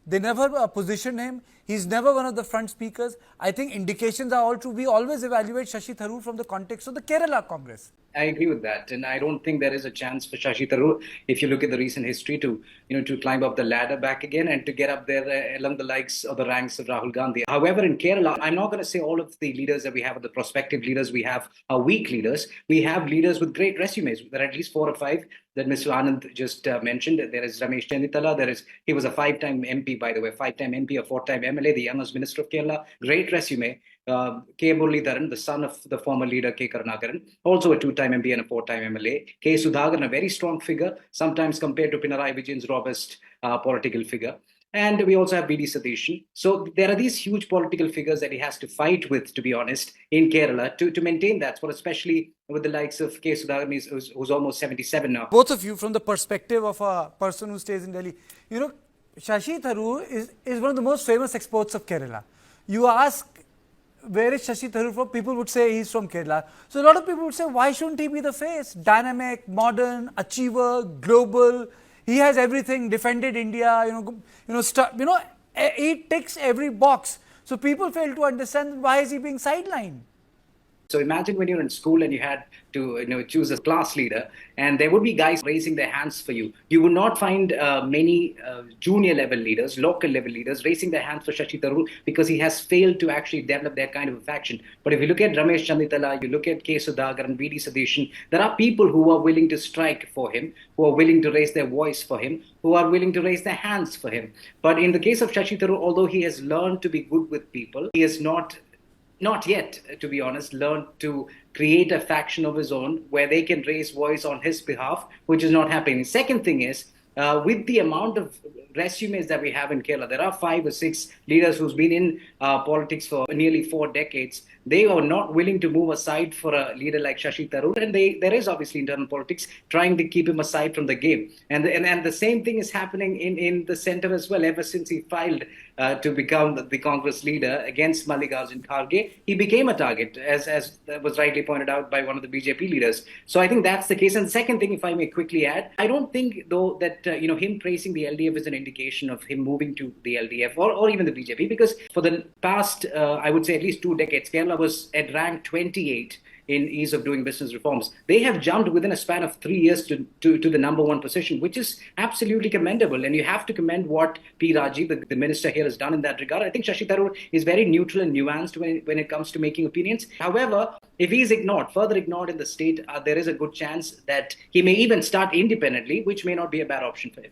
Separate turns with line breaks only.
They never position him. He's never one of the front speakers. I think indications are all true. We always evaluate Shashi Tharoor from the context of the Kerala Congress.
I agree with that, and I don't think there is a chance for Shashi Tharoor, if you look at the recent history, to climb up the ladder back again and to get up there along the likes of the ranks of Rahul Gandhi. However, in Kerala, I'm not going to say all of the leaders that we have, the prospective leaders we have, are weak leaders. We have leaders with great resumes. There are at least 4 or 5 that Mr. Anand just mentioned. There is Ramesh Chennithala. He was a 5-time MP, by the way, 5-time MP, a 4-time MLA, the youngest minister of Kerala. Great resume. K. Muralidharan, the son of the former leader K. Karunakaran, also a 2-time MP and a 4-time MLA. K. Sudhakaran, a very strong figure, sometimes compared to Pinarayi Vijayan's robust political figure. And we also have V.D. Satheeshan. So there are these huge political figures that he has to fight with, to be honest, in Kerala to maintain that spot, especially with the likes of K. Sudhakaran, who's almost 77 now.
Both of you, from the perspective of a person who stays in Delhi, Shashi Tharoor is one of the most famous exports of Kerala. You ask, where is Shashi Tharoor from? People would say he's from Kerala. So a lot of people would say, why shouldn't he be the face? Dynamic, modern, achiever, global. He has everything. Defended India. He ticks every box. So people fail to understand, why is he being sidelined?
So imagine when you're in school and you had to choose a class leader, and there would be guys raising their hands for you. You would not find many junior level leaders, local level leaders raising their hands for Shashi Tharoor because he has failed to actually develop that kind of a faction. But if you look at Ramesh Chennithala, you look at K. Sudhakaran, V.D. Satheeshan, there are people who are willing to strike for him, who are willing to raise their voice for him, who are willing to raise their hands for him. But in the case of Shashi Tharoor, although he has learned to be good with people, he has not yet, to be honest, learned to create a faction of his own where they can raise voice on his behalf, which is not happening. The second thing is, with the amount of resumes that we have in Kerala, there are 5 or 6 leaders who's been in politics for nearly 4 decades. They are not willing to move aside for a leader like Shashi Tharoor, and there is obviously internal politics trying to keep him aside from the game. And the same thing is happening in the center as well. Ever since he filed to become the Congress leader against Mallikarjun Kharge, he became a target, as was rightly pointed out by one of the BJP leaders. So I think that's the case. And the second thing, if I may quickly add, I don't think, though, that him praising the LDF is an indication of him moving to the LDF or even the BJP, because for the past, I would say at least 2 decades, Kerala was at rank 28 in ease of doing business reforms. They have jumped within a span of 3 years to the number 1 position, which is absolutely commendable. And you have to commend what P. Rajiv, the minister here, has done in that regard. I think Shashi Tharoor is very neutral and nuanced when it comes to making opinions. However, if he is further ignored in the state, there is a good chance that he may even start independently, which may not be a bad option for him.